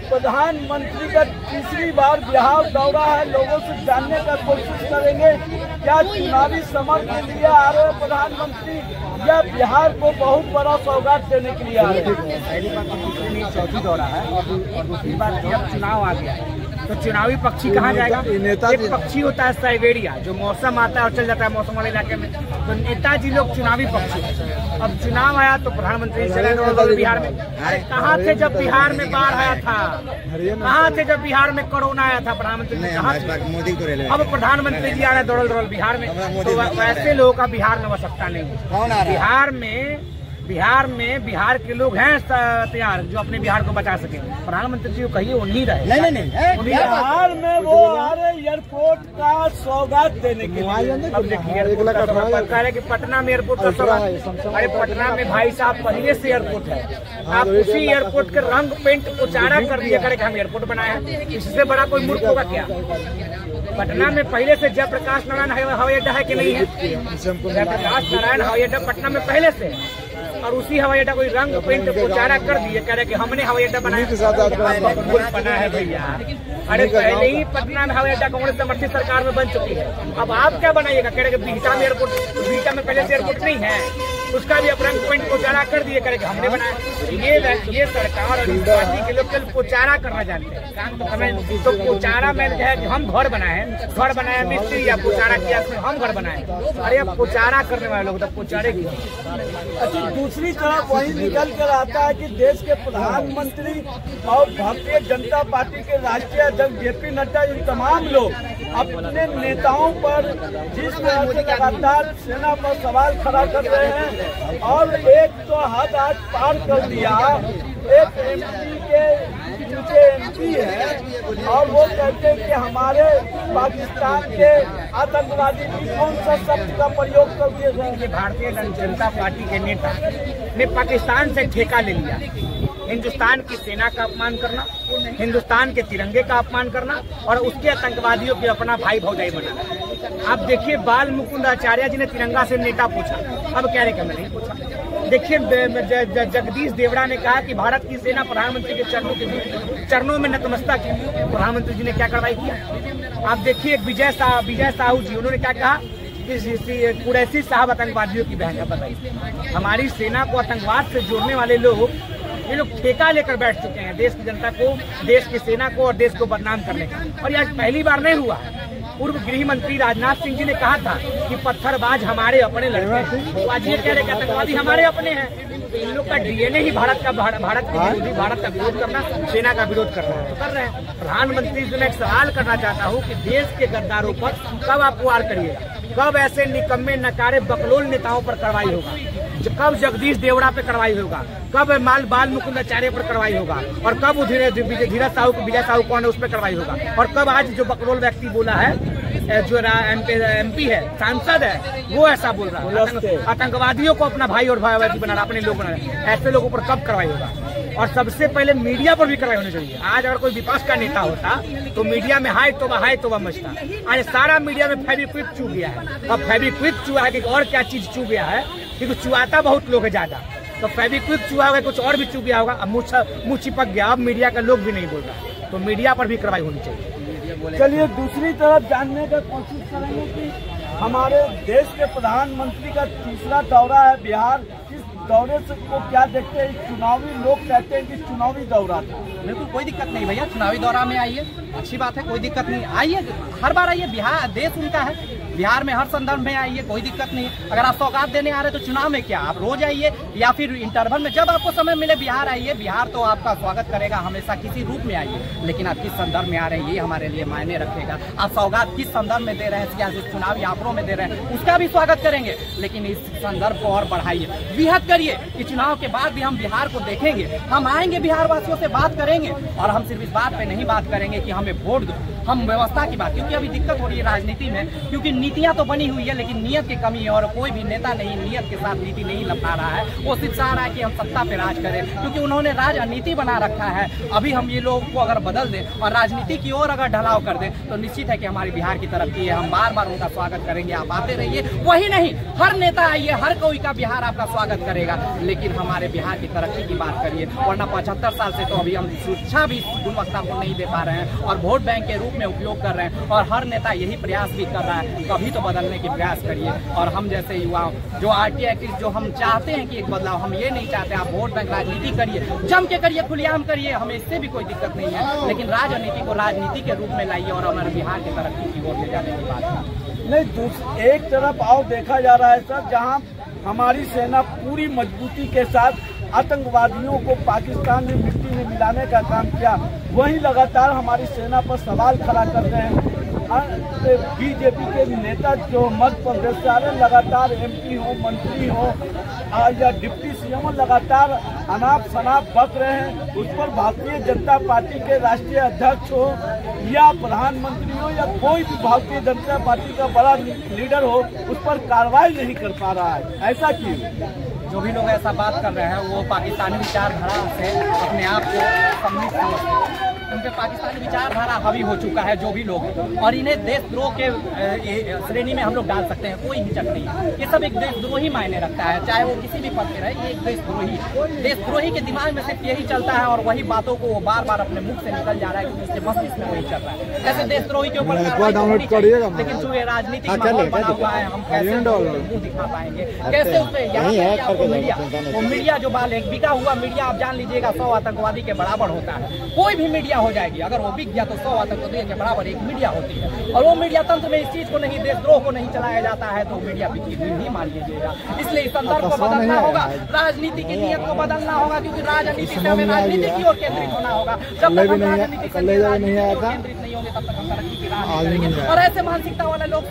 प्रधानमंत्री का तीसरी बार बिहार दौरा है, लोगों से जानने का कोशिश करेंगे क्या चुनावी समर के लिए आ रहे हैं प्रधानमंत्री या बिहार को बहुत बड़ा सौगात देने के लिए आ रहे हैं। पहली बार तो चौथी दौरा है और दूसरी बार जब चुनाव आ गया है तो चुनावी पक्षी कहाँ जाएगा। एक पक्षी होता है साइबेरिया जो मौसम आता है और चल जाता है मौसम वाले इलाके में, तो नेताजी लोग चुनावी पक्षी। अब चुनाव आया तो प्रधानमंत्री चले गए बिहार में। अरे कहाँ थे जब बिहार में बाढ़ आया था, कहाँ थे जब बिहार में कोरोना आया था प्रधानमंत्री मोदी को। अब प्रधानमंत्री जी आ रहे दौड़ल बिहार में, तो वैसे लोगों का बिहार में आवश्यकता नहीं है। बिहार के लोग हैं तैयार जो अपने बिहार को बचा सके। प्रधानमंत्री जी को कहिए वो नहीं रहे। नहीं बिहार में वो आ रहे एयरपोर्ट का सौगात देने के लिए। अब देखिए कह रहे कि पटना में एयरपोर्ट का सौगात। अरे पटना में भाई साहब पहले से एयरपोर्ट है, आप उसी एयरपोर्ट के रंग पेंट उचारा कर दिया करे कि हम एयरपोर्ट बनाए हैं। इससे बड़ा कोई मूर्ख होगा क्या। पटना में पहले से जयप्रकाश नारायण हवाई अड्डा है कि नहीं है। जयप्रकाश नारायण हवाई अड्डा पटना में पहले से, और उसी हवाई अड्डा कोई रंग पेंट उचारा कर दिए कह रहे कि हमने हवाई अड्डा बना है भैया। अरे पहले ही पटना में हवाई अड्डा कांग्रेस समर्थित सरकार में बन चुकी है। अब आप क्या बनाइएगा, कह रहे कि बिहटा में एयरपोर्ट, बिहटा में पहले से एयरपोर्ट नहीं है, उसका भी अब रंग पेंट उचारा कर दिए कह रहे कि हमने बनाया। ये सरकार और पार्टी के लोग केवल उचारा करना जानते हैं, काम तो करना। तो उचारा में है कि हम घर बनाए मिस्त्री या उचारा किया हम घर बनाए। अरे अब उचारा करने वाले लोग तो उचारे की। अच्छा दूसरी तरफ वही निकल कर आता है कि देश के प्रधानमंत्री और भारतीय जनता पार्टी के राष्ट्रीय अध्यक्ष JP नड्डा इन तमाम लोग अपने नेताओं पर जिस तरह से लगातार सेना पर सवाल खड़ा कर रहे हैं, और एक तो हद आज पार कर दिया। एक MP है और वो कहते हैं कि हमारे पाकिस्तान के आतंकवादी भी कौन सा शब्द का प्रयोग कर दिए गए। भारतीय जनता पार्टी के नेता ने पाकिस्तान से ठेका ले लिया हिंदुस्तान की सेना का अपमान करना, हिंदुस्तान के तिरंगे का अपमान करना और उसके आतंकवादियों के अपना भाई भौजाई बनाना। आप देखिए बाल मुकुंद आचार्य जी ने तिरंगा से नेता पूछा, अब कह रहे कि मैं नहीं पूछा। देखिए जगदीश देवड़ा ने कहा कि भारत की सेना प्रधानमंत्री के चरणों में नतमस्तक है। प्रधानमंत्री जी ने क्या कार्रवाई किया। आप देखिए विजय साहू जी, उन्होंने क्या कहा कि कुरैशी साहब आतंकवादियों की बहन है। बताइए हमारी सेना को आतंकवाद से जोड़ने वाले लोग, ये लोग ठेका लेकर बैठ चुके हैं देश की जनता को, देश की सेना को और देश को बदनाम करने का। और यह पहली बार नहीं हुआ। पूर्व गृह मंत्री राजनाथ सिंह जी ने कहा था कि पत्थरबाज हमारे अपने लड़के हैं, आज ये कह रहे कि आतंकवादी हमारे अपने हैं। तो इन लोग का DNA ही भारत के विरोधी, भारत का विरोध करना, सेना का विरोध करना तो कर रहे हैं। प्रधानमंत्री से मैं एक सवाल करना चाहता हूँ कि देश के गद्दारों पर कब आप वार करिएगा, कब ऐसे निकम्मे नकारे बकलोल नेताओं पर कार्रवाई होगा, कब जगदीश देवड़ा पे कार्रवाई होगा, कब बाल मुकुंद आचार्य पर कार्रवाई होगा, और कब धीरज साहू विजय साहू कौन है उस पर कार्रवाई होगा, और कब आज जो बकलोल व्यक्ति बोला है जो MP है, सांसद है, वो ऐसा बोल रहा है आतंकवादियों को अपना भाई और भाई बना रहा, अपने लोग बना रहे, ऐसे लोगों पर कब कार्रवाई होगा। और सबसे पहले मीडिया पर भी कार्रवाई होनी चाहिए। आज अगर कोई विपक्ष का नेता होता तो मीडिया में हाय तोबा मचता। आज सारा मीडिया में फेविक्विक चू गया है। अब फेविक्विक चूहा है कि और क्या चीज चू गया है, क्योंकि चुआता बहुत लोग है ज्यादा, तो फेविक्विक चूहा होगा, कुछ और भी चू गया होगा। अब मुँह चिपक गया, अब मीडिया का लोग भी नहीं बोल रहा, तो मीडिया पर भी कार्रवाई होनी चाहिए। चलिए दूसरी तरफ जानने का कोशिश करेंगे कि हमारे देश के प्रधानमंत्री का तीसरा दौरा है बिहार, इस दौरे से को क्या देखते हैं। चुनावी लोग कहते हैं कि चुनावी दौरा था। बिल्कुल कोई दिक्कत नहीं भैया, चुनावी दौरा में आइए, अच्छी बात है, कोई दिक्कत नहीं, आइए हर बार आइए, बिहार देश उनका है, बिहार में हर संदर्भ में आइए, कोई दिक्कत नहीं। अगर आप सौगात देने आ रहे तो चुनाव में क्या, आप रोज आइए या फिर इंटरवल में जब आपको समय मिले बिहार आइए। बिहार तो आपका स्वागत करेगा हमेशा, किसी रूप में आइए, लेकिन आप किस संदर्भ में आ रहे हैं ये हमारे लिए मायने रखेगा। आप सौगात किस संदर्भ में दे रहे हैं, सियासी चुनावी आंकड़ों में दे रहे हैं, उसका भी स्वागत करेंगे, लेकिन इस संदर्भ को और बढ़ाइए, वृहद करिए कि चुनाव के बाद भी हम बिहार को देखेंगे, हम आएंगे बिहार वासियों से बात करेंगे। और हम सिर्फ इस बात पे नहीं बात करेंगे कि हमें वोट दो, हम व्यवस्था की बात, क्योंकि अभी दिक्कत हो रही है राजनीति में, क्योंकि नीतियां तो बनी हुई है लेकिन नीयत की कमी है और कोई भी नेता नहीं नीयत के साथ नीति नहीं लपटा रहा है। वो सिर्फ चाह रहा है कि हम सत्ता पे राज करें, क्योंकि उन्होंने राजनीति बना रखा है। अभी हम ये लोगों को अगर बदल दें और राजनीति की ओर अगर ढलाव कर दें तो निश्चित है कि हमारी बिहार की तरक्की है। हम बार बार उनका स्वागत करेंगे, आप आते रहिए। वही नहीं, हर नेता आइए, हर कोई का बिहार आपका स्वागत करेगा, लेकिन हमारे बिहार की तरक्की की बात करिए। वरना 75 साल से तो अभी हम शिक्षा भी गुणवत्ता को नहीं दे पा रहे हैं और वोट बैंक के रूप में उपयोग कर रहे हैं। और हर नेता यही प्रयास भी कर रहा है, कभी तो बदलने की प्रयास करिए। और हम जैसे युवा जो आरटी एक्टिव जो हम चाहते हैं कि एक बदलाव, हम ये नहीं चाहते आप वोट बैंक राजनीति करिए, जम के करिए, खुलेआम करिए, हमें इससे भी कोई दिक्कत नहीं है, लेकिन राजनीति को राजनीति के रूप में लाइए और हमारे बिहार की तरक्की की ओर ले जाने की बात है। नहीं, एक तरफ आओ देखा जा रहा है सर, जहाँ हमारी सेना पूरी मजबूती के साथ आतंकवादियों को पाकिस्तान में मिट्टी में मिलाने का काम किया, वहीं लगातार हमारी सेना पर सवाल खड़ा कर रहे हैं। बीजेपी के नेता जो मध्य प्रदेश से आ रहे हैं, लगातार MP हो, मंत्री हो या डिप्टी CM हो, लगातार अनाप शनाप बक रहे हैं। उस पर भारतीय जनता पार्टी के राष्ट्रीय अध्यक्ष हो या प्रधानमंत्री हो या कोई भी भारतीय जनता पार्टी का बड़ा लीडर हो, उस पर कार्रवाई नहीं कर पा रहा है। ऐसा क्यों? जो भी लोग ऐसा बात कर रहे हैं वो पाकिस्तानी विचारधारा से अपने आप को सम्मिलित समझते हैं। उनके पाकिस्तानी विचारधारा हावी हो चुका है जो भी लोग, और इन्हें देशद्रोह के श्रेणी में हम लोग डाल सकते हैं, कोई हिचक नहीं है। ये सब एक देशद्रोही मायने रखता है, चाहे वो किसी भी पद पे रहे, ये एक देशद्रोही है। देशद्रोही के दिमाग में सिर्फ यही चलता है और वही बातों को वो बार बार अपने मुख से निकल जा रहा है क्योंकि उसके मस्तिष्क में वही चल रहा है। ऐसे देशद्रोही के ऊपर लेकिन जो ये राजनीतिक माहौल बना हुआ है, हम कैसे मुंह दिखा पाएंगे, कैसे उससे यहाँ मीडिया जो बाल एक बिका हुआ मीडिया, आप जान लीजिएगा 100 आतंकवादी के बराबर होता है। कोई भी मीडिया हो जाएगी, अगर वो बिक गया तो 100 आतंकवादी के बराबर एक मीडिया होती है। और वो मीडिया तंत्र में इस चीज को नहीं, देशद्रोह को नहीं चलाया जाता है तो मीडिया बिकी हुई ही मान लीजिएगा। इसलिए इस संदर्भ को बदलना होगा, राजनीति की नीयत को बदलना होगा, क्योंकि राजनीति से हमें राजनीति की ओर केंद्रित होना होगा। जब तक हम राजनीति से केंद्रित नहीं होंगे तब तक हम तरक्की की राह नहीं करेंगे। और ऐसे मानसिकता वाले लोग